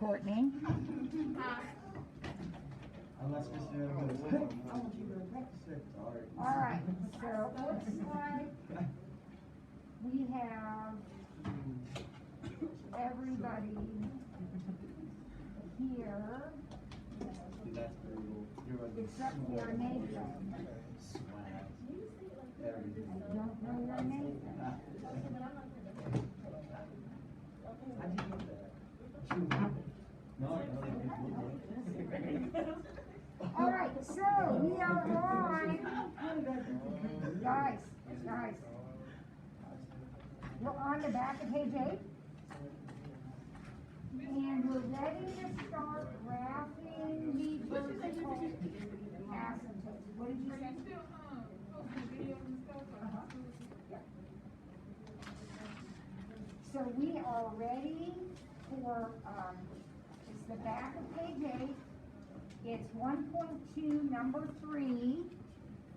Courtney. Unless Mr. All right, so it looks like we have everybody here except for Nathan. I don't know your Nathan. How do you know that? No, I know All right, so we are on, guys, we're on the back of page 8, and we're ready to start graphing the vertical asymptotes. What did you say? Yeah. So we are ready for, it's the back of page 8. It's 1.2, number 3,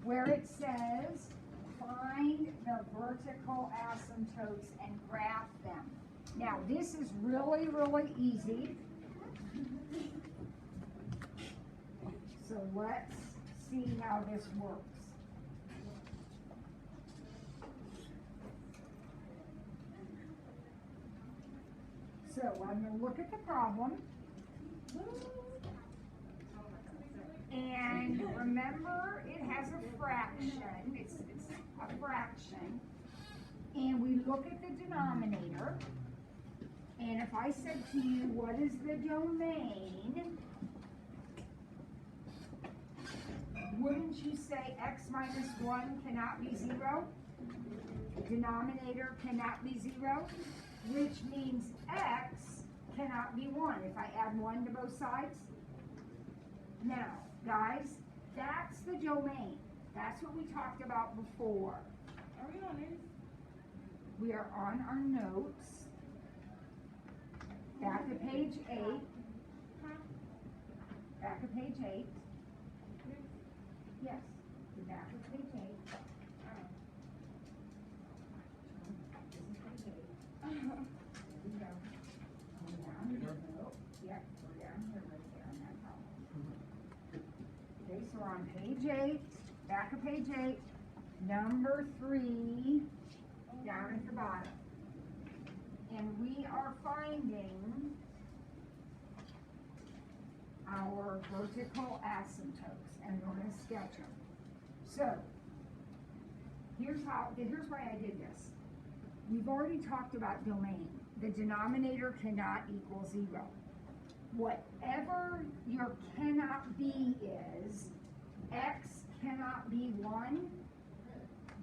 where it says, find the vertical asymptotes and graph them. Now, this is really, really easy. So let's see how this works. So I'm going to look at the problem. And remember, it has a fraction. It's a fraction. And we look at the denominator. And if I said to you, what is the domain? Wouldn't you say x minus 1 cannot be 0? The denominator cannot be 0, which means x cannot be 1 if I add 1 to both sides. Now, guys, that's the domain. That's what we talked about before. Are we on it? We are on our notes. Back to page 8. Back to page 8. Yes, the back of page 8. This is page 8. Here we go. Down here. Yep, we're down here right there on that column. Okay, so we're on page 8, back of page 8, number 3, down at the bottom. And we are finding our vertical asymptotes, and we're going to sketch them. So, here's why I did this. We've already talked about domain. The denominator cannot equal 0. Whatever your cannot be is, x cannot be 1,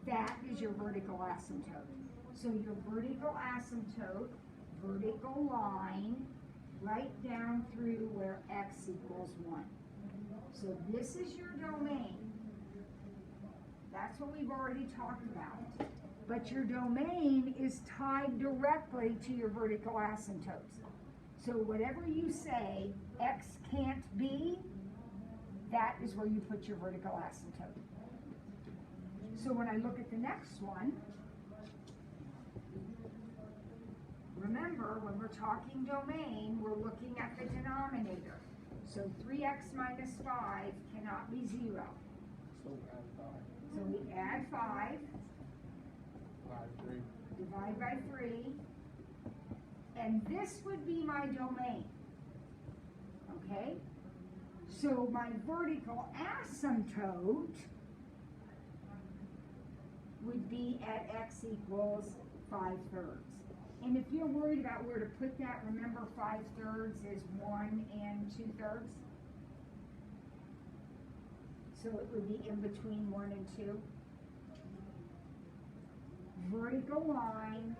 that is your vertical asymptote. So your vertical asymptote, vertical line, right down through where x equals 1. So this is your domain. That's what we've already talked about. But your domain is tied directly to your vertical asymptotes. So whatever you say x can't be, that is where you put your vertical asymptote. So when I look at the next one, remember, when we're talking domain, we're looking at the denominator. So 3x minus 5 cannot be 0. So we add 5. Divide by 3. And this would be my domain. Okay? So my vertical asymptote would be at x equals 5/3. And if you're worried about where to put that, remember 5/3 is 1 and 2/3. So it would be in between 1 and 2. Vertical line,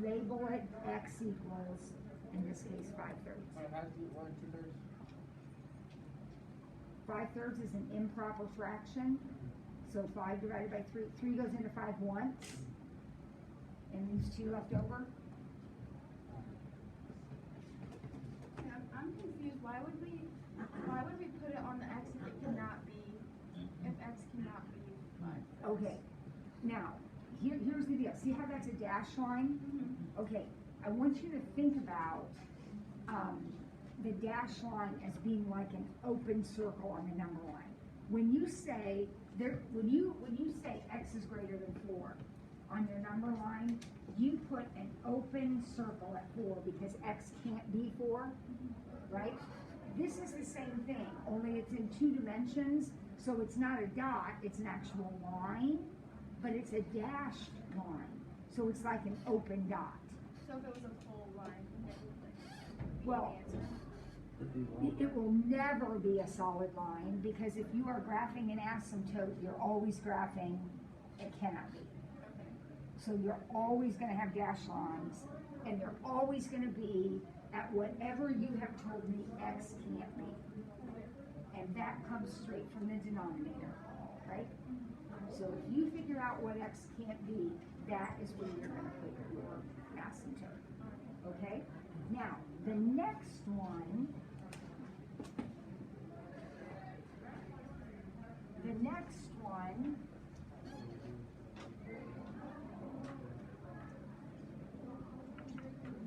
label it x equals, in this case, 5/3. 5/3 is an improper fraction. So 5 divided by 3, 3 goes into 5 once, and leaves 2 left over. I'm confused. Why would we put it on the x if it cannot be, if x cannot be 5? Okay, now, here's the deal. See how that's a dash line? Mm-hmm. Okay, I want you to think about the dash line as being like an open circle on the number line. When you say when you say x is greater than 4 on your number line, you put an open circle at 4 because x can't be 4, right? This is the same thing, only it's in 2 dimensions, so it's not a dot, it's an actual line, but it's a dashed line, so it's like an open dot. So if it was a full line, then it would like be Well, the answer. it will never be a solid line, because if you are graphing an asymptote, you're always graphing, it cannot be. So you're always going to have dashed lines, and they're always going to be at whatever you have told me x can't be. And that comes straight from the denominator, right? So if you figure out what x can't be, that is where you're going to put your asymptote. Okay? Now, the next one,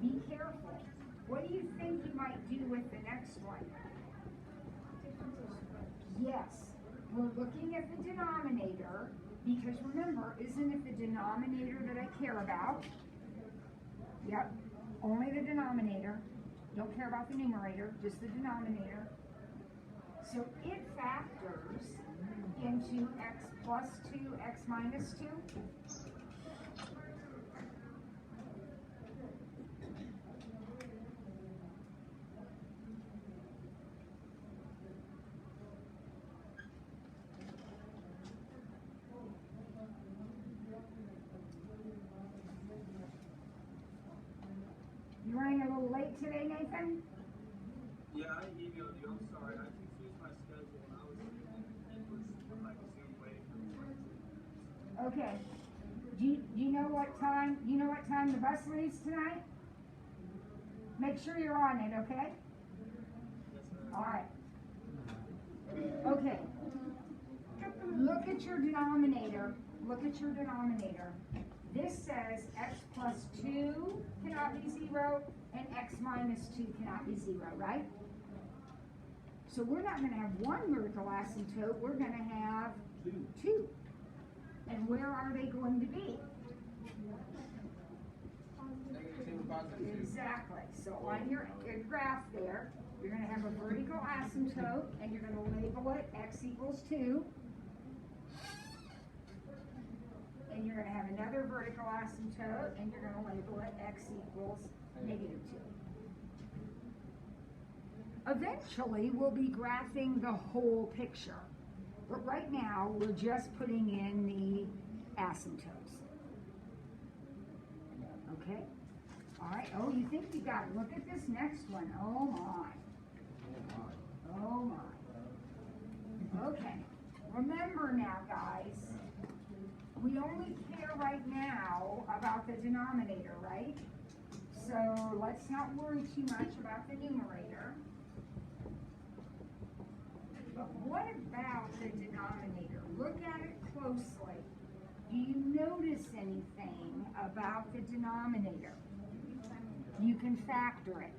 be careful. What do you think you might do with the next one? Yes, we're looking at the denominator, because remember, isn't it the denominator that I care about? Yep, only the denominator. Don't care about the numerator, just the denominator. So it factors into x plus 2, x minus 2. You running a little late today, Nathan? Yeah, I emailed you. I'm sorry. I confused my schedule and I was thinking like Zoom waiting for me. Okay. Do you know what time? You know what time the bus leaves tonight? Make sure you're on it, okay? Yes, sir. All right. Okay. Look at your denominator. Look at your denominator. This says x plus 2 cannot be 0 and x minus 2 cannot be 0, right? So we're not going to have one vertical asymptote, we're going to have 2. And where are they going to be? Exactly. So on your graph there, you're going to have a vertical asymptote, and you're going to label it x equals 2. And you're going to have another vertical asymptote, and you're going to label it x equals negative 2. Eventually, we'll be graphing the whole picture. But right now, we're just putting in the asymptotes. Okay? All right. Oh, you think you got it. Look at this next one. Oh, my. Oh, my. Okay. Remember now, guys, we only care right now about the denominator, right? So let's not worry too much about the numerator. But what about the denominator? Look at it closely. Do you notice anything about the denominator? You can factor it.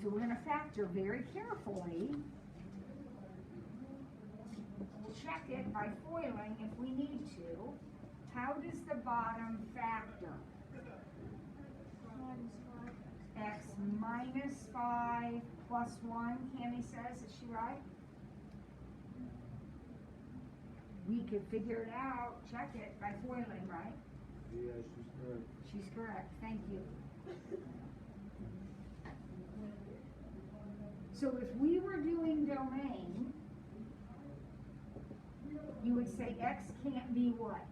So we're going to factor very carefully. Check it by foiling if we need to. How does the bottom factor? X minus 5 plus 1, Cammie says. Is she right? We could figure it out, check it by foiling, right? Yeah, she's correct. She's correct, thank you. So if we were doing domain, you would say x can't be what?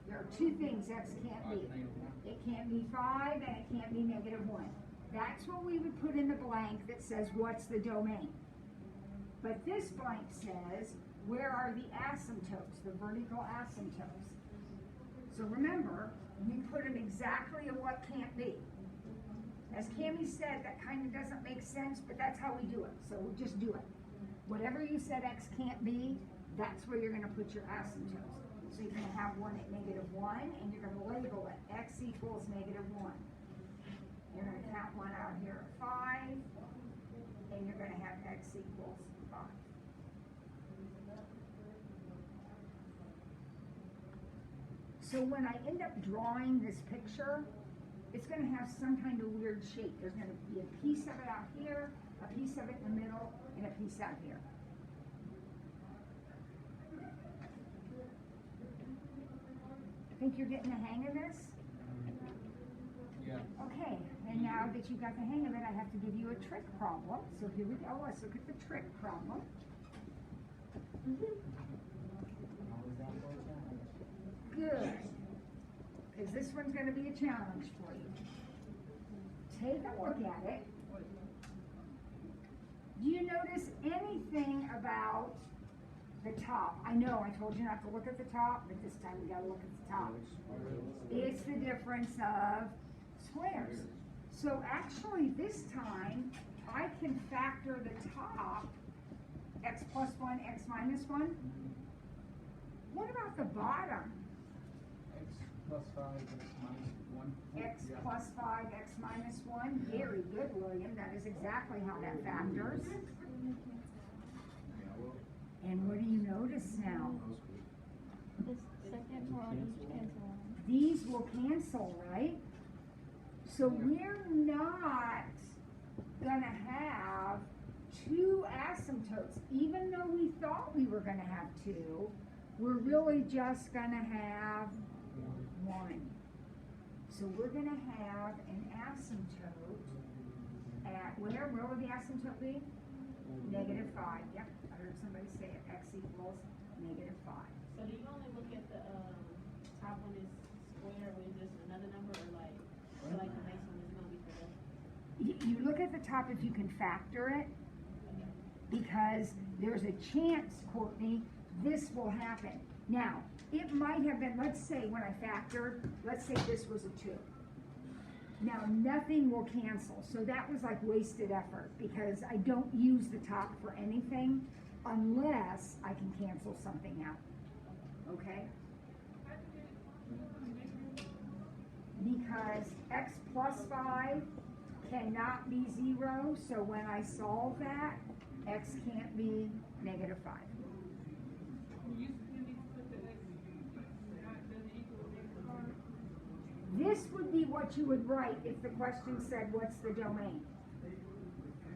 There are two things x can't be. It can't be 5 and it can't be negative 1. That's what we would put in the blank that says what's the domain. But this blank says, where are the asymptotes, the vertical asymptotes? So remember, we put them exactly at what can't be. As Cammie said, that kind of doesn't make sense, but that's how we do it. So we'll just do it. Whatever you said x can't be, that's where you're going to put your asymptotes. So you're going to have one at negative 1, and you're going to label it x equals negative 1. You're going to count one out here at 5, and x equals 5. So when I end up drawing this picture, it's going to have some kind of weird shape. There's going to be a piece of it out here, a piece of it in the middle, and a piece out here. I think you're getting the hang of this? Yeah. Okay, and now that you got the hang of it, I have to give you a trick problem. So here we go. Let's look at the trick problem. Good. Because this one's going to be a challenge for you. Take a look at it. Do you notice anything about the top? I know I told you not to look at the top, but this time we got to look at the top. It's the difference of squares. So actually this time I can factor the top, x plus 1, x minus 1. What about the bottom? X plus 5, x minus 1. X plus 5, x minus 1. Very good, William. That is exactly how that factors. And what do you notice now? The second one cancel. These will cancel, right? So we're not going to have two asymptotes. Even though we thought we were going to have two, we're really just going to have one. So we're going to have an asymptote at, where would the asymptote be? Negative 5. Yep, I heard somebody say it. X equals negative 5. So do you only look at the top one is square with just another number, or like, so like the next one is gonna be for the? You look at the top if you can factor it, because there's a chance, Courtney, this will happen. Now, it might have been, let's say when I factored, let's say this was a 2. Now, nothing will cancel, so that was like wasted effort, because I don't use the top for anything unless I can cancel something out, okay? Because x plus 5 cannot be 0, so when I solve that, x can't be negative 5. This would be what you would write if the question said, what's the domain?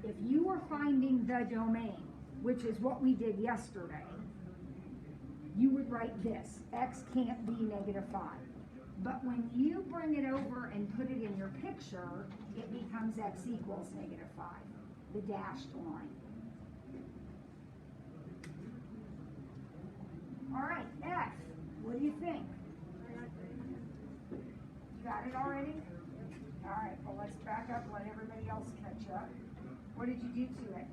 If you were finding the domain, which is what we did yesterday, you would write this, x can't be negative 5. But when you bring it over and put it in your picture, it becomes x equals negative 5, the dashed line. All right, F, what do you think? You got it already? All right, well, let's back up, let everybody else catch up. What did you do to it?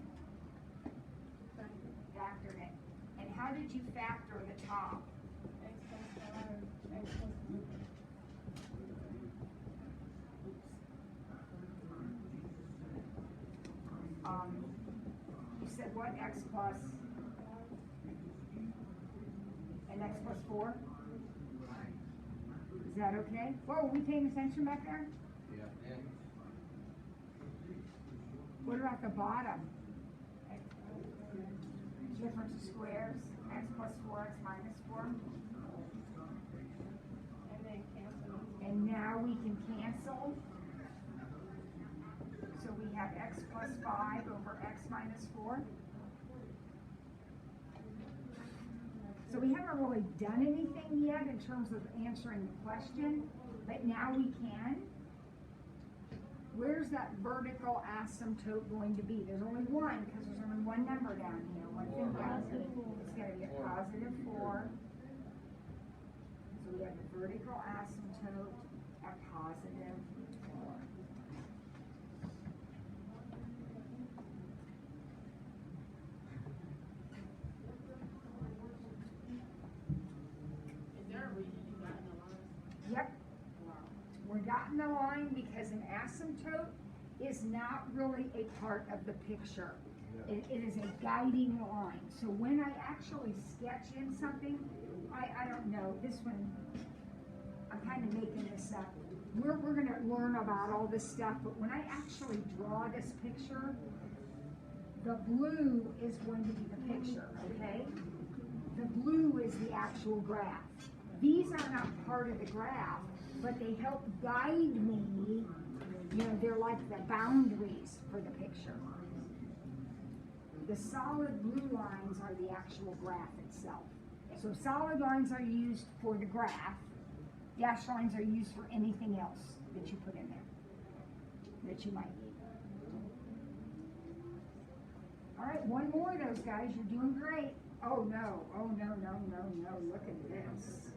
Factored it. And how did you factor the top? X plus 5, x plus 1. You said what? X plus and x plus 4? Is that okay? Whoa, are we paying attention back there? Yeah. What about the bottom? Difference of squares, x plus 4, x minus 4. And then cancel. And now we can cancel. So we have x plus 5 over x minus 4. So we haven't really done anything yet in terms of answering the question, but now we can. Where's that vertical asymptote going to be? There's only one, because there's only one number down here, one thing down here. It's going to be a positive 4. So we have the vertical asymptote at positive 4. Is there a reason you got in the line? Yep. We're not in the line because an asymptote is not really a part of the picture. It is a guiding line. So when I actually sketch in something, I don't know, this one, I'm kind of making this up. We're going to learn about all this stuff, but when I actually draw this picture, the The blue is going to be the picture, okay? The blue is the actual graph. These are not part of the graph, but they help guide me. You know, they're like the boundaries for the picture. The solid blue lines are the actual graph itself. So solid lines are used for the graph. Dashed lines are used for anything else that you put in there that you might need. All right, one more of those guys. You're doing great. Oh no, look at this.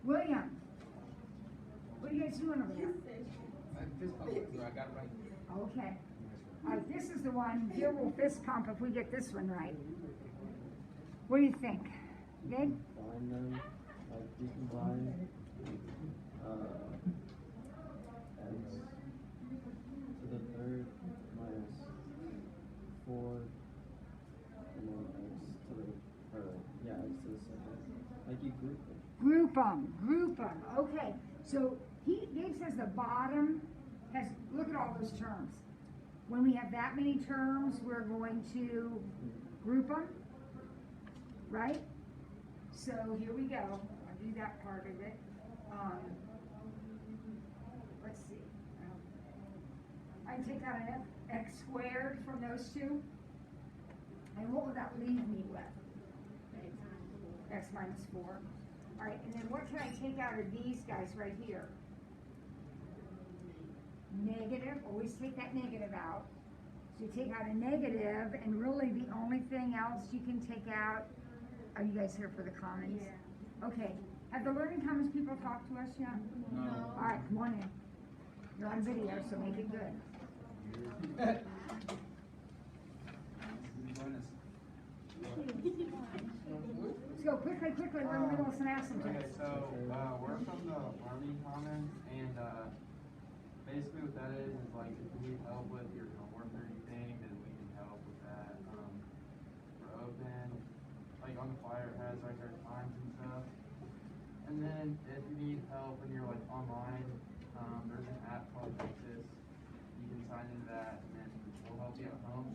William, what are you guys doing over there? I got it right. Okay. All right, this is the one. Here we'll fist pump if we get this one right. What do you think? Good? Combine them, like decombine, x to the third minus 4, and then x to the, x to the second. Like you group them. Group them. Okay. So Dave says the bottom has, look at all those terms. When we have that many terms, we're going to group them, right? So here we go. I'll do that part of it. Let's see. I take out an x squared from those two. And what would that leave me with? X minus 4. All right, and then what can I take out of these guys right here? Negative, always take that negative out. So you take out a negative, and really the only thing else you can take out, are you guys here for the commons? Yeah. Okay, have the learning commons people talked to us yet? No. All right, come on in. You're on video, so make it good. Let's go quickly, we're in the middle of some asymptotes. Okay, so we're from the learning commons, and basically what that is like if you need help with your homework or anything, then we can help with that. We're open, like on the flyer it has like our times and stuff. And then if you need help when you're like online, there's an app called Asymptotes. You can sign into that, and then we'll help you at home.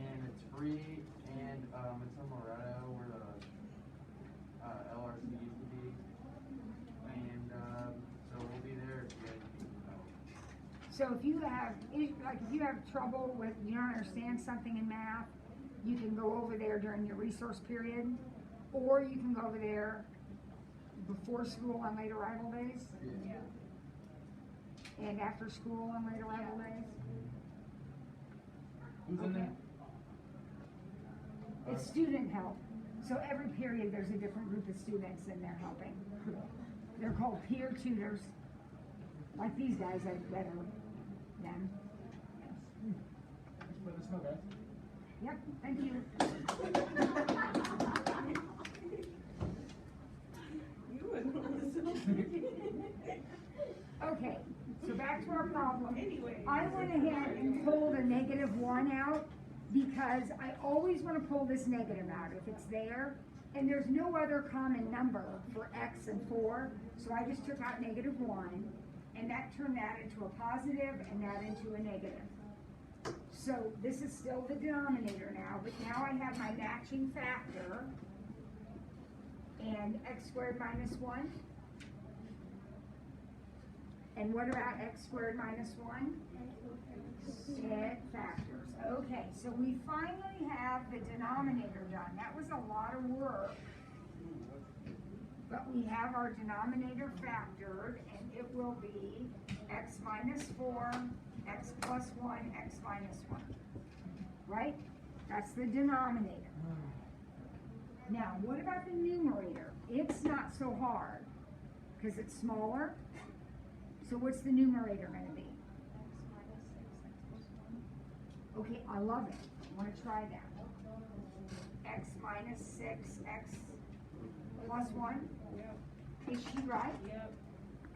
And it's free, and it's in Loretto where the LRC used to be. And so we'll be there if you guys need help. So if you have trouble with, you don't understand something in math, you can go over there during your resource period, or you can go over there before school on late arrival days. Yeah. And after school on late arrival days. Who's in there? It's student help. So every period there's a different group of students in there helping. They're called peer tutors. Like these guys are better than. Let us know, guys. Yep, thank you. Okay, so back to our problem. I went ahead and pulled a -1 out because I always want to pull this negative out if it's there. And there's no other common number for x and 4, so I just took out -1, and that turned that into a positive and that into a negative. So this is still the denominator now, but now I have my matching factor, and x squared minus 1. And what about x squared minus 1? It factors. Okay, so we finally have the denominator done. That was a lot of work. But we have our denominator factored, and it will be x minus 4, x plus 1, x minus 1. Right? That's the denominator. Now, what about the numerator? It's not so hard, because it's smaller. So what's the numerator going to be? Okay, I love it. I want to try that. X minus 6, x plus 1. Is she right? Yep.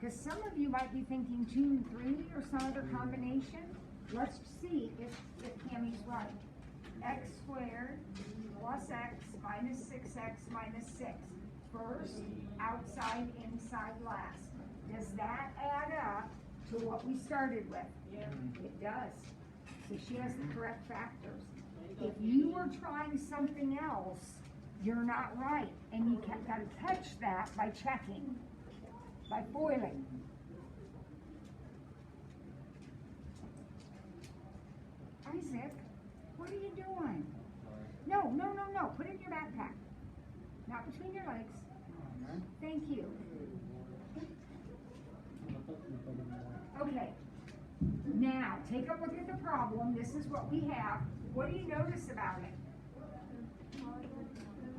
Because some of you might be thinking 2 and 3 or some other combination. Let's see if Tammy's right. X squared plus x minus 6x minus 6. First, first, outside, inside, last. Does that add up to what we started with? Yeah. It does. So she has the correct factors. If you were trying something else, you're not right. And you gotta catch that by checking, by foiling. Isaac, what are you doing? No, no, no, no, put it in your backpack. Not between your legs. Thank you. Okay, now take a look at the problem. This is what we have. What do you notice about it?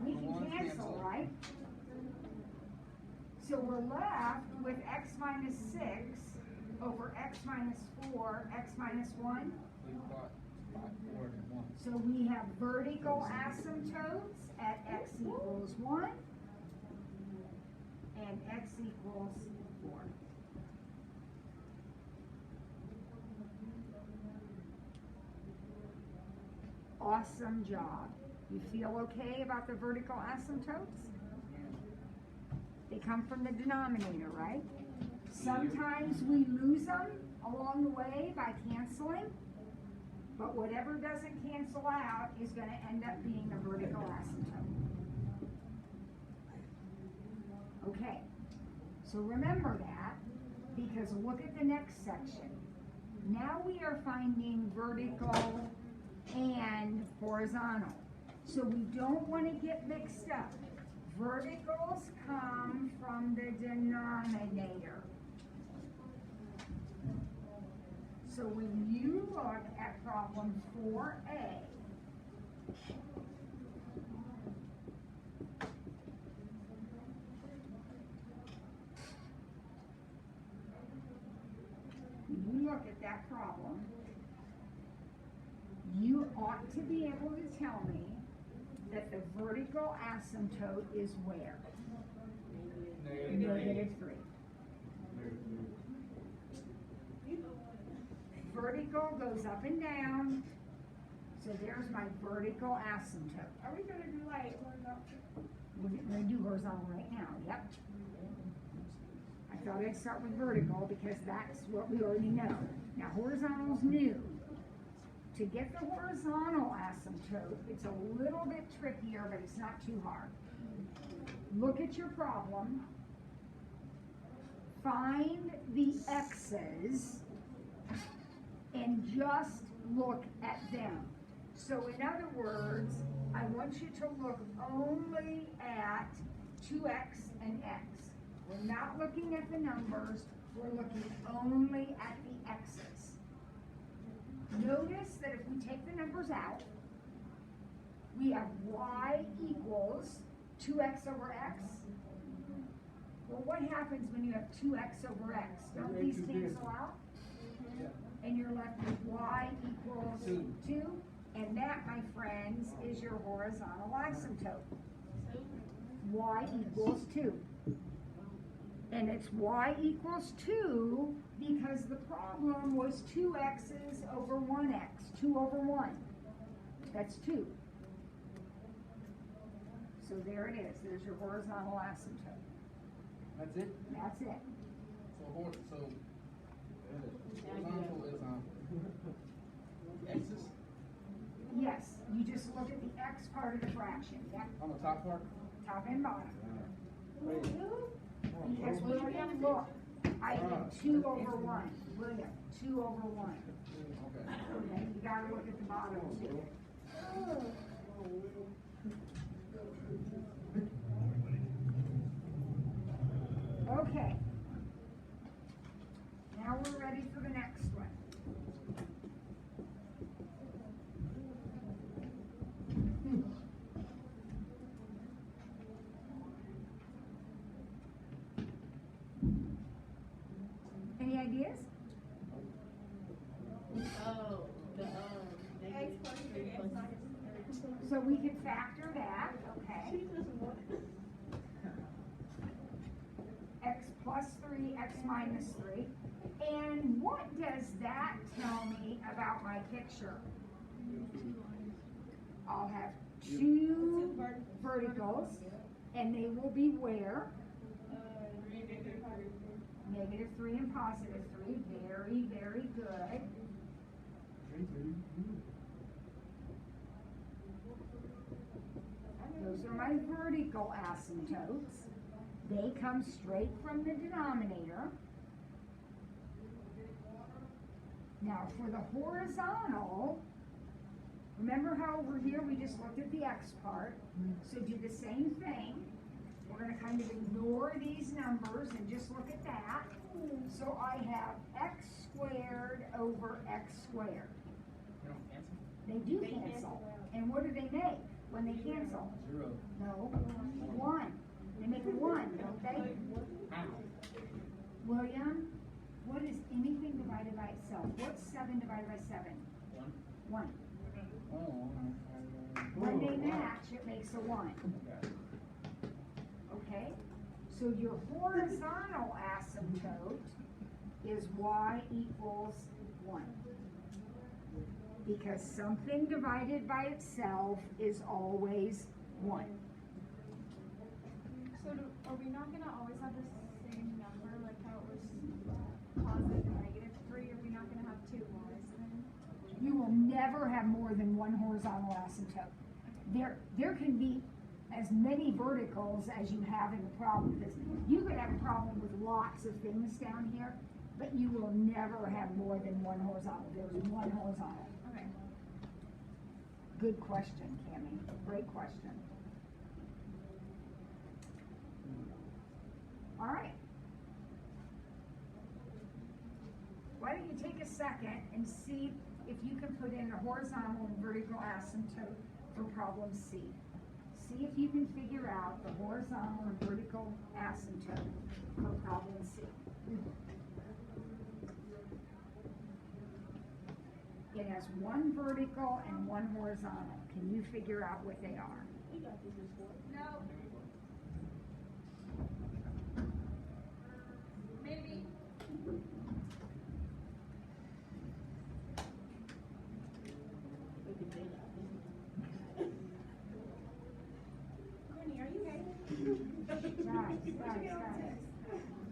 We can cancel, right? So we're left with x minus 6 over x minus 4, x minus 1. So we have vertical asymptotes at x equals 1 and x equals 4. Awesome job. You feel okay about the vertical asymptotes? They come from the denominator, right? Sometimes we lose them along the way by canceling, but whatever doesn't cancel out is going to end up being a vertical asymptote. Okay, so remember that, because look at the next section. Now we are finding vertical and horizontal. So we don't want to get mixed up. Verticals come from the denominator. So when you look at problem 4A, when you look at that problem, you ought to be able to tell me that the vertical asymptote is where? Negative 3. Vertical goes up and down, so there's my vertical asymptote. Are we gonna do like horizontal? We're going to do horizontal right now, yep. I thought I'd start with vertical because that's what we already know. Now horizontal's new. To get the horizontal asymptote, it's a little bit trickier, but it's not too hard. Look at your problem. Find the x's and just look at them. So in other words, I want you to look only at 2x and x. We're not looking at the numbers, we're looking only at the x's. Notice that if we take the numbers out, we have y equals 2x over x. Well, what happens when you have 2x over x? Don't these cancel out? And you're left with y equals 2. And that, my friends, is your horizontal asymptote. Y equals 2. And it's y equals 2 because the problem was 2 x's over 1x. 2 over 1. That's 2. So there it is. There's your horizontal asymptote. That's it? That's it. So horizontal is x's Yes, you just look at the x part of the fraction. Yep. on the top part? Top and bottom. Wait. Because William, look, I did 2 over 1. William, 2 over 1. Okay. Okay, you gotta look at the bottom too. Okay. Now we're ready for the next one. Any ideas? Oh, the X plus 3, x minus 3. So we can factor that, okay? X plus 3, x minus 3. And what does that tell me about my picture? I'll have 2 verticals And they will be where? -3 -3 and +3. Very, very good. Those are my vertical asymptotes. They come straight from the denominator. Now for the horizontal, remember how over here we just looked at the x part? So do the same thing. We're going to kind of ignore these numbers and just look at that. So I have x squared over x squared. They don't cancel? They do They cancel. cancel out. And what do they make when they cancel? 0. No, 1. They make 1, don't they? How? William, what is anything divided by itself? What's 7 divided by 7? 1. 1. Oh. When they match, it makes a 1. Okay. Okay? So your horizontal asymptote is y equals 1. Because something divided by itself is always 1. So are we not gonna always have the same number, like how it was positive and -3? Are we not gonna have 2 y's then? You will never have more than one horizontal asymptote. There can be as many verticals as you have in the problem, because you could have a problem with lots of things down here, but you will never have more than one horizontal. There's one horizontal. Okay. Good question, Cammie. Great question. All right. Why don't you take a second and see if you can put in a horizontal and vertical asymptote for problem C. See if you can figure out the horizontal and vertical asymptote for problem C. It has one vertical and one horizontal. Can you figure out what they are? We got this in school. No. Maybe. We can say that. Courtney, are you ready? Guys.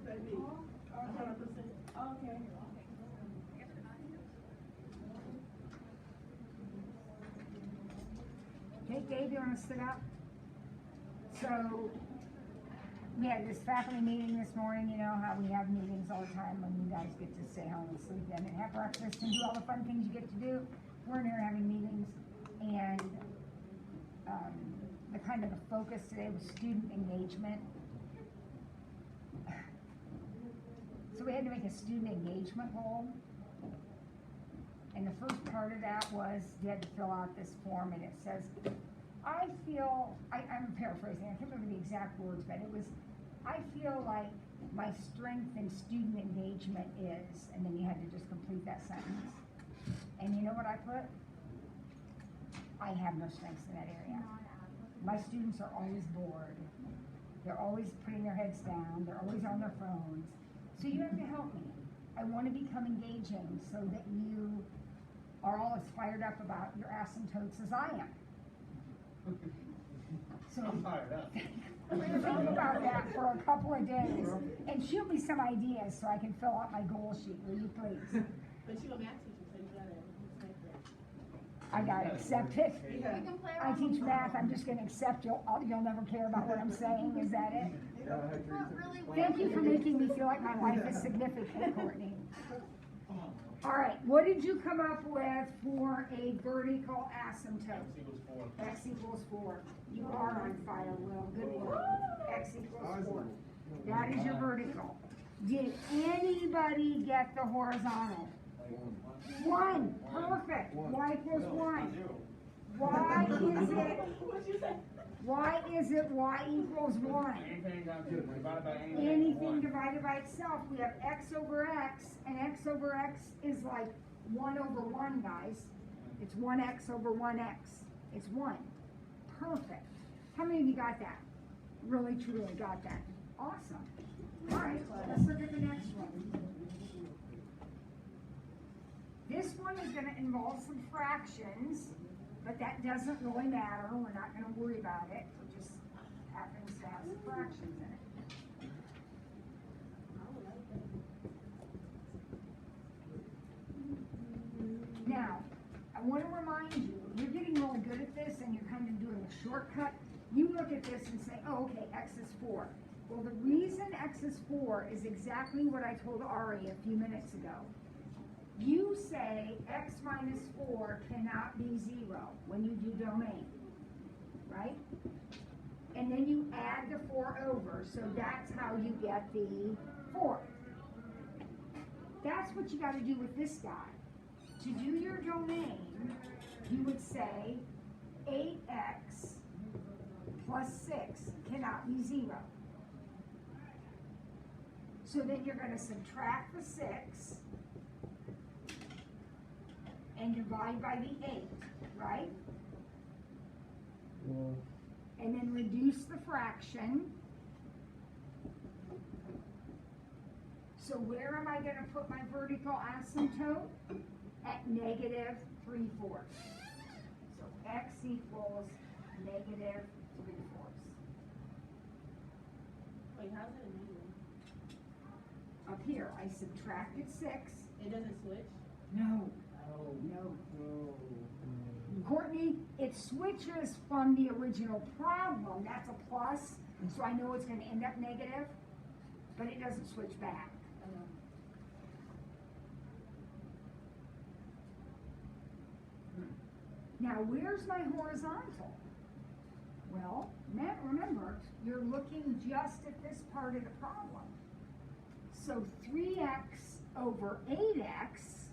Baby. 100%. Oh, okay. Hey, Dave, you want to sit up? So, we had this faculty meeting this morning. You know how we have meetings all the time when you guys get to stay home and sleep in and have breakfast and do all the fun things you get to do. We're in here having meetings, and the kind of the focus today was student engagement. So we had to make a student engagement goal. And the first part of that was you had to fill out this form, and it says, I'm paraphrasing, I can't remember the exact words, but it was, I feel like my strength in student engagement is, and then you had to just complete that sentence. And you know what I put? I have no strengths in that area. My students are always bored. They're always putting their heads down. They're always on their phones. So you have to help me. I want to become engaging so that you are all as fired up about your asymptotes as I am. So I'm fired up. think about that for a couple of days and shoot me some ideas so I can fill out my goal sheet, will you please? But you're a math teacher, so you gotta expect that. I gotta accept it. We can play I around teach with math, I'm just gonna accept you'll never care about what I'm saying, is that it? Not really. Thank you for making me feel like my life is significant, Courtney. All right, what did you come up with for a vertical asymptote? X equals 4. You are on fire, Will. Good work. X equals 4. That is your vertical. Did anybody get the horizontal? 1. Perfect. Y equals 1. Why is it? What'd you say? Why is it y equals 1? Anything divided by itself. We have x over x, and x over x is like 1 over 1, guys. It's 1x over 1x. It's 1. Perfect. How many of you got that? Really, truly got that. Awesome. All right, let's look at the next one. This one is going to involve some fractions, but that doesn't really matter. We're not going to worry about it. It just happens to have lots of fractions in it. I would like that. Now, I want to remind you, you're getting really good at this and you're kind of doing a shortcut. You look at this and say, oh, okay, x is 4. Well, the reason x is 4 is exactly what I told Ari a few minutes ago. You say x minus 4 cannot be 0 when you do domain, right? And then you add the 4 over, so that's how you get the 4. That's what you got to do with this guy. To do your domain, you would say 8x plus 6 cannot be 0. So then you're going to subtract the 6 and divide by the 8, right? Yeah. And then reduce the fraction. So where am I going to put my vertical asymptote? At negative 3/4. So x equals negative 3/4. Wait, how's it a negative? Up here, I subtracted 6. It doesn't switch? No, Oh. no. No. Courtney, it switches from the original problem. That's a plus, so I know it's going to end up negative, but it doesn't switch back. Now, where's my horizontal? Well, remember, you're looking just at this part of the problem. So 3x over 8x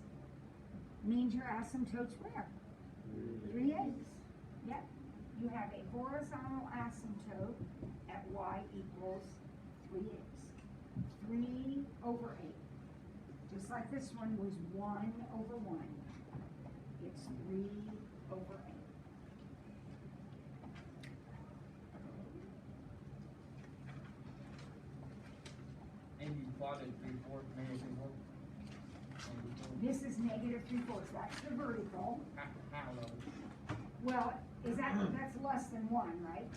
means your asymptote's where? 3x. Yep. You have a horizontal asymptote at y equals 3x. 3 over 8. Just like this one was 1 over 1. It's 3 over 8. And you plotted 3/4, negative 3/4. This is negative 3/4. That's the vertical. How low? Well, that's less than 1, right?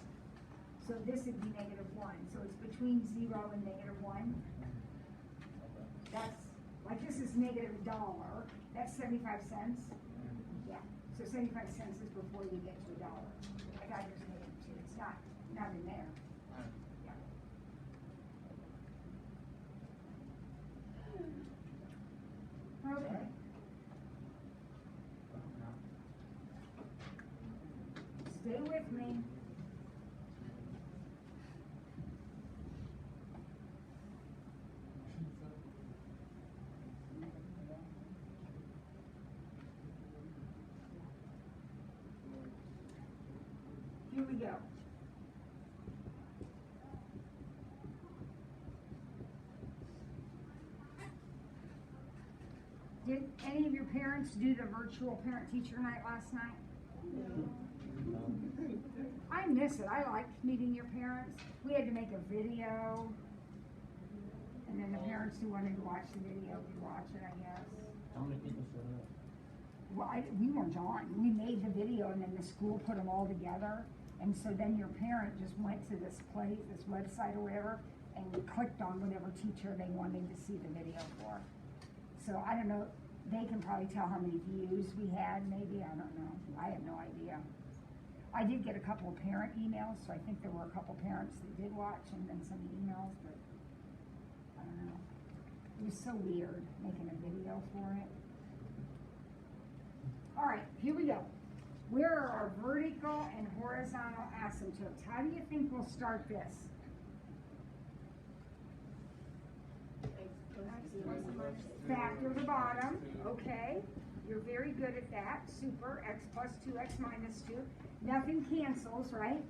So this would be negative 1. So it's between 0 and negative 1. That's, like this is negative $1. That's 75 cents. Yeah. So 75 cents is before you get to $1. I got there's negative 2. It's not in there. Yeah. Okay. Stay with me. Here we go. Did any of your parents do the virtual parent-teacher night last night? I miss it. I liked meeting your parents. We had to make a video, and then the parents who wanted to watch the video could watch it, I guess. How many people showed up? Well, we weren't on. We made the video, and then the school put them all together. And so then your parent just went to this place, this website or whatever, and clicked on whatever teacher they wanted to see the video for. So I don't know. They can probably tell how many views we had, maybe. I don't know. I have no idea. I did get a couple of parent emails, so I think there were a couple parents that did watch and then some emails, but I don't know. It was so weird making a video for it. All right, here we go. Where are our vertical and horizontal asymptotes? How do you think we'll start this? Factor the bottom, okay. You're very good at that. Super. X plus 2, x minus 2. Nothing cancels, right?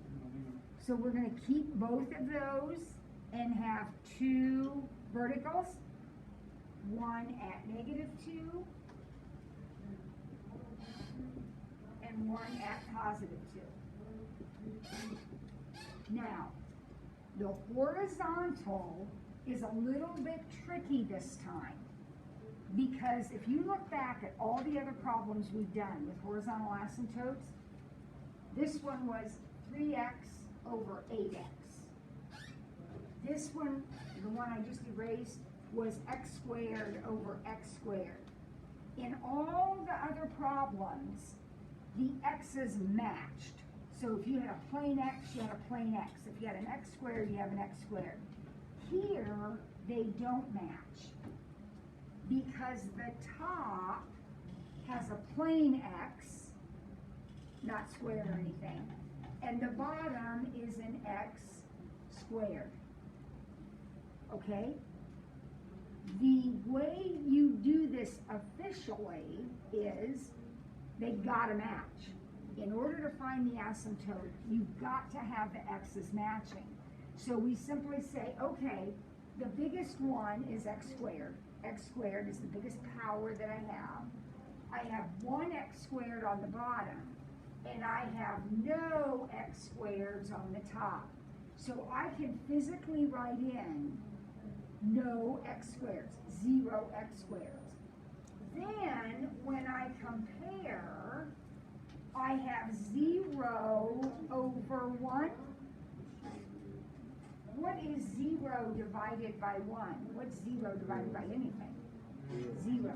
So we're going to keep both of those and have 2 verticals. One at negative 2 and one at positive 2. Now, the horizontal is a little bit tricky this time, because if you look back at all the other problems we've done with horizontal asymptotes, this one was 3x over 8x. This one, the one I just erased, was x squared over x squared. In all the other problems, the x's matched. So if you had a plain x, you had a plain x. If you had an x squared, you have an x squared. Here, they don't match because the top has a plain x, not squared or anything, and the bottom is an x squared. Okay? The way you do this officially is they gotta match. In order to find the asymptote, you've got to have the x's matching. So we simply say, okay, the biggest one is x squared. X squared is the biggest power that I have. I have one x squared on the bottom, and I have no x squareds on the top. So I can physically write in no x squareds, 0 x squareds. Then, when I compare, I have 0 over 1. What is 0 divided by 1? What's 0 divided by anything? 0.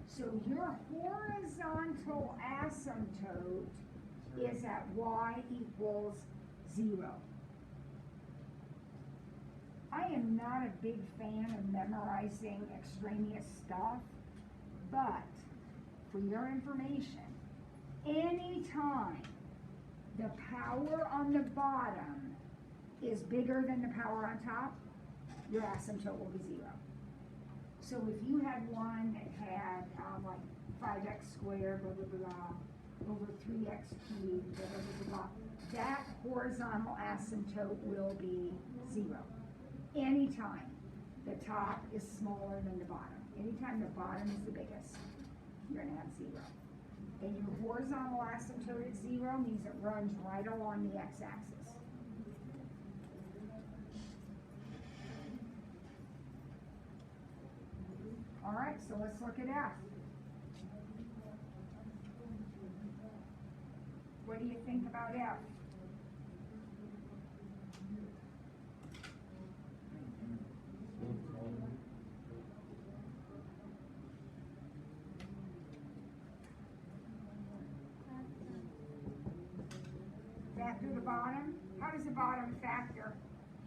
So your horizontal asymptote is at y equals 0. I am not a big fan of memorizing extraneous stuff, but for your information, anytime the power on the bottom is bigger than the power on top, your asymptote will be 0. So if you had one that had like 5x squared, blah, blah, blah, over 3x cubed, blah, blah, blah, blah, that horizontal asymptote will be 0. Anytime the top is smaller than the bottom, anytime the bottom is the biggest, you're gonna have 0. And your horizontal asymptote at 0 means it runs right along the x-axis. All right, so let's look at F. What do you think about F? Factor the bottom? How does the bottom factor?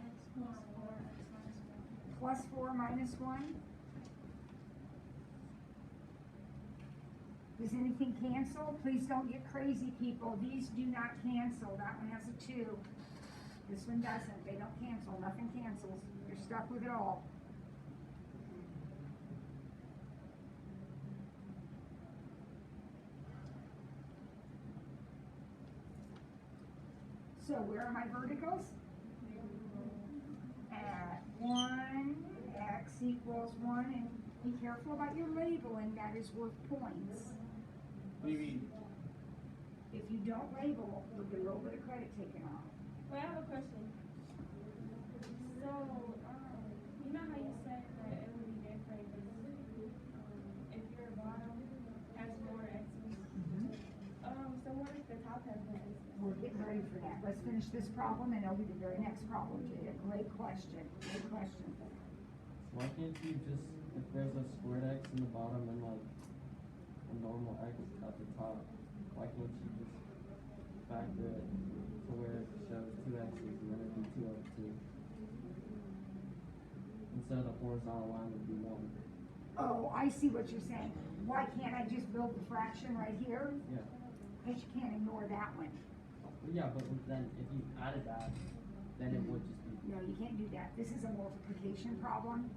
X plus 4, x minus 1. Plus 4 minus 1? Does anything cancel? Please don't get crazy, people. These do not cancel. That one has a 2. This one doesn't. They don't cancel. Nothing cancels. You're stuck with it all. So where are my verticals? At 1, x equals 1, and be careful about your labeling. That is worth points. What do you mean? If you don't label, you'll get a little bit of credit taken off. Well, I have a question. So, you know how you said that it would be different if your bottom has more x's? So what if the top has more x's? We're getting ready for that. Let's finish this problem and it'll be the very next problem, Jada. Great question. Great question. Why can't you just, if there's a squared x in the bottom and like a normal x at the top, why can't you just factor it to where it shows 2 x's and then it'd be 2 over 2? Instead of the horizontal line would be 1. Oh, I see what you're saying. Why can't I just build the fraction right here? Yeah. Because you can't ignore that one. Yeah, but then if you added that, then it would just be. No, you can't do that. This is a multiplication problem,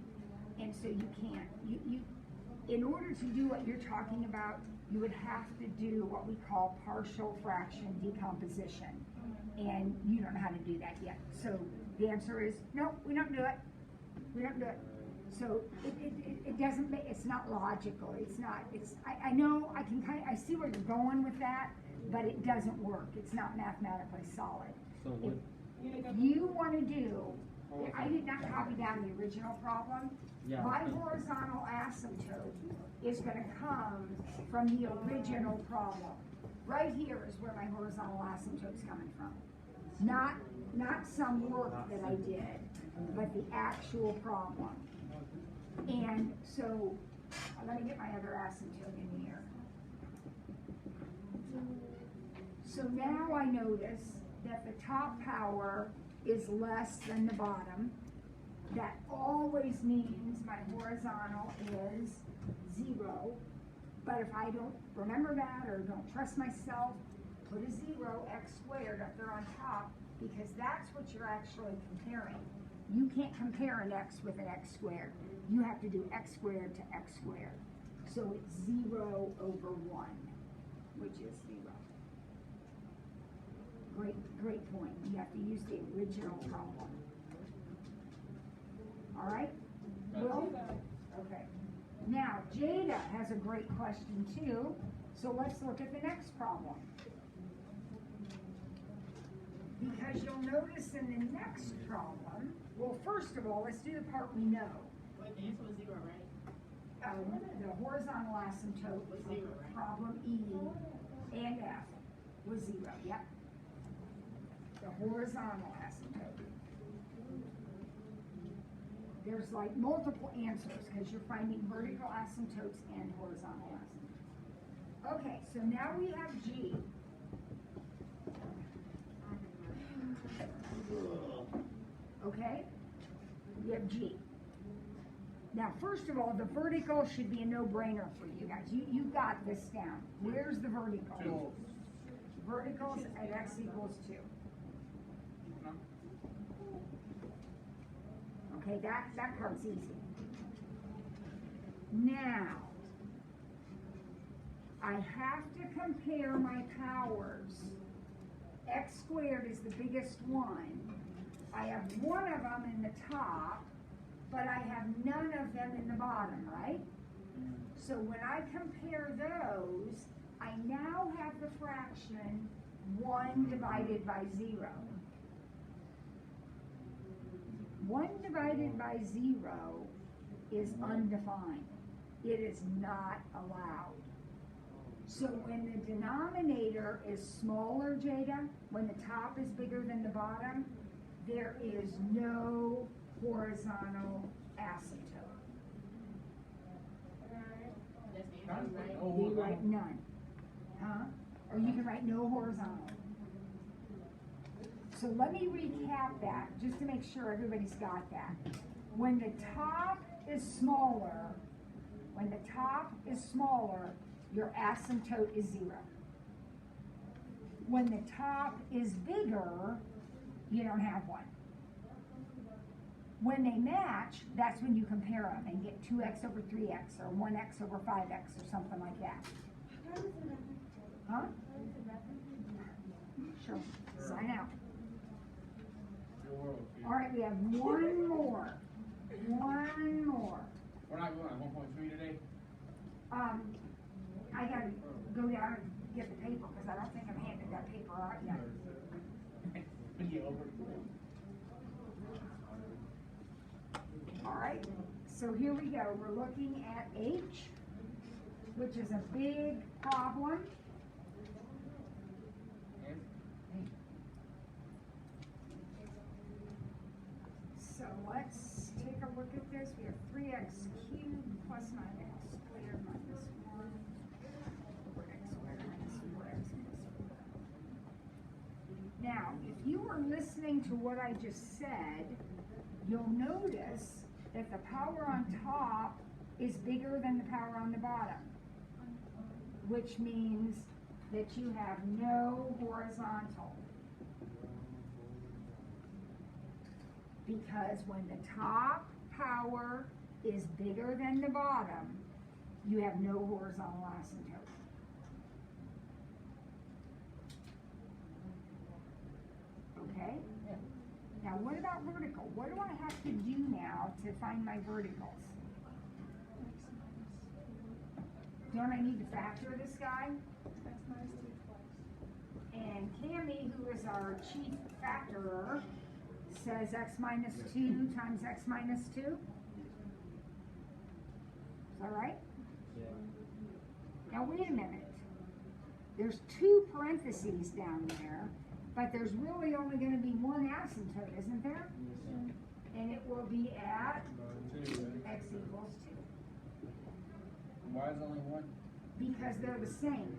and so you can't. In order to do what you're talking about, you would have to do what we call partial fraction decomposition, and you don't know how to do that yet. So the answer is no, we don't do it. We don't do it. So it doesn't make, it's not logical. It's not, I know, I see where you're going with that, but it doesn't work. It's not mathematically solid. So If you want to do, I did not copy down the original problem. Yeah. My horizontal asymptote is going to come from the original problem. Right here is where my horizontal asymptote is coming from. Not some work that I did. but the actual problem. And so, let me get my other asymptote in here. So now I notice that the top power is less than the bottom. That always means my horizontal is 0. But if I don't remember that or don't trust myself, put a 0, x squared up there on top, because that's what you're actually comparing. You can't compare an x with an x squared. You have to do x squared to x squared. So it's 0 over 1, which is 0. Great point. You have to use the original problem. All right? Will? Okay. Now, Jada has a great question too. So let's look at the next problem. Because you'll notice in the next problem, well, first of all, let's do the part we know. Wait, the answer was 0, right? The horizontal asymptote Was for 0, right? problem E and F was 0, yep. The horizontal asymptote. There's like multiple answers because you're finding vertical asymptotes and horizontal asymptotes. Okay, so now we have G. Okay, we have G. Now, first of all, the vertical should be a no-brainer for you guys. You got this down. Where's the vertical? 2. Verticals at x equals 2. Okay, that part's easy. Now, I have to compare my powers. X squared is the biggest one. I have one of them in the top, but I have none of them in the bottom, right? So when I compare those, I now have the fraction 1 divided by 0. 1 divided by 0 is undefined. It is not allowed. So when the denominator is smaller, Jada, when the top is bigger than the bottom, there is no horizontal asymptote. That's the answer, right? You write none. Huh? Or you can write no horizontal. So let me recap that, just to make sure everybody's got that. When the top is smaller, your asymptote is 0. When the top is bigger, you don't have one. When they match, that's when you compare them and get 2x over 3x or 1x over 5x or something like that. Huh? Sure. Sign out. All right, we have one more. One more. We're not going at 1.3 today? I gotta go down and get the paper because I don't think I've handed that paper out yet. All right, so here we go. We're looking at H, which is a big problem. So let's take a look at this. We have 3x cubed plus 9x squared minus 1 over x squared minus 4x plus 4. Now, if you were listening to what I just said, you'll notice that the power on top is bigger than the power on the bottom, which means that you have no horizontal. Because when the top power is bigger than the bottom, you have no horizontal asymptote. Okay? Now what about vertical? What do I have to do now to find my verticals? Don't I need to factor this guy? X minus 2 twice. And Cammie, who is our chief factorer, says x minus 2 times x minus 2. Is that right? Yeah. Now wait a minute. There's 2 parentheses down there, but there's really only going to be one asymptote, isn't there? and it will be at x equals 2. Why is only one? Because they're the same,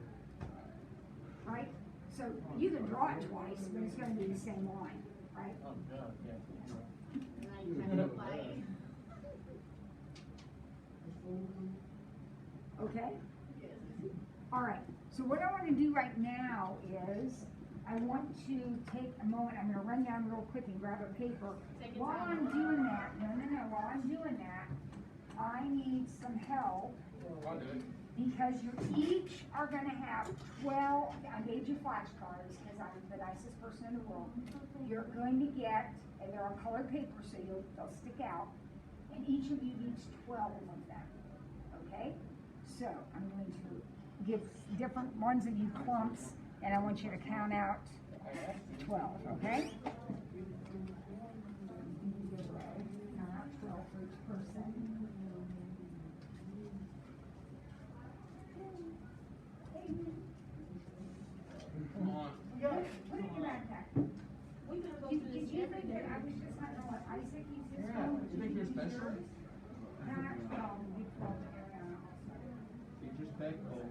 right? So you can draw it twice, but it's gonna be the same line, right? Oh, God, yeah. Now you have to apply. Okay? Yes. All right, so what I want to do right now is, I want to take a moment, I'm gonna run down real quick and grab a paper. Take your While time. I'm doing that, no, while I'm doing that, I need some help, I'll do it. because you each are gonna have 12, I gave you flashcards, because I'm the nicest person in the world. You're going to get, and they're on colored paper, so they'll stick out, and each of you needs 12 of them, okay? So, I'm going to give different ones of you clumps, and I want you to count out 12, okay? Count out 12 for each person. Come on. Put it in your backpack. We gotta go Did through this you every think that day. I was just not know what Isaac keeps his Yeah, phone? you think you're special? Count out 12, and we 12 together. Teacher's pet goal.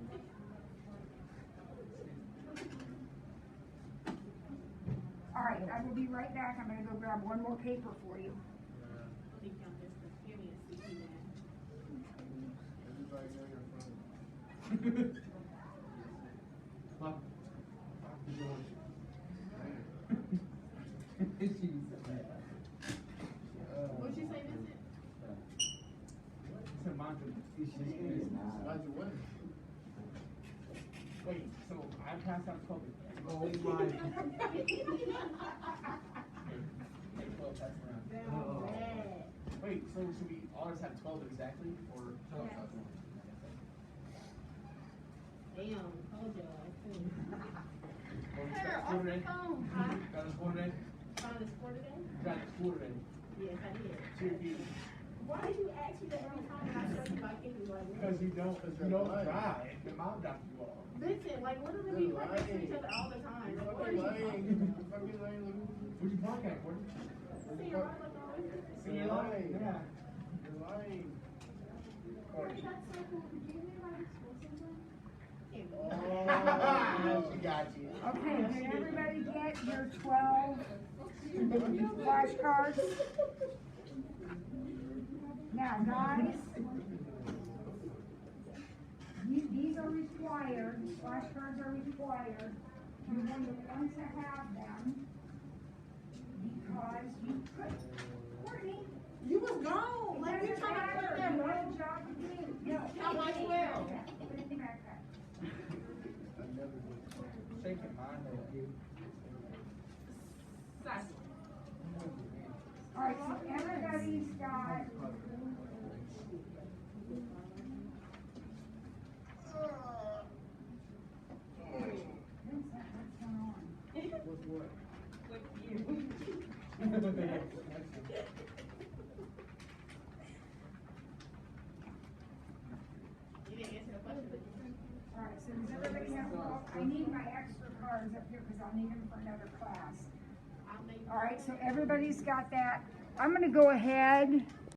All right, I will be right back. I'm gonna go grab one more paper for you. I think I'm just experience CC man. Everybody know your phone. Pop. What'd you say, Vincent? Roger, what? Wait, so I passed out COVID. Oh my. Take 12, pass around. Oh. Bad. Wait, so should we all just have 12 exactly, or? Yes. Damn, told y'all. Got a school today? phone, huh? Got a school today? Found the score today? Got a school today. Yes, I did. Cheer for you. Why did you ask me that every time when I show you my fingers like Because this? you don't drive. The mom dropped you off. Listen, like literally we work next to each other all the time. Like, what are you talking about? Fucking lying. Where'd you park at, Gordon? See, you're right, like always. You're lying. Yeah. You're lying. That's so cool. Did you hear my school sometime? Oh, she got you. Okay, did everybody get your 12 flashcards? Now, guys, these are required, flashcards are required. You're going to want to have them because you could, Courtney, You was gone. Like, you trying to put that you right? have a job to do. No, I might as well. put it in your backpack. Shaking my head. Sassy. All right, so everybody's got. What's going on? What's what? You didn't answer the question, but you said. All right, so does everybody have, I need my extra cards up here because I'll need them for another class. I'll make. All right, so everybody's got that. I'm gonna go ahead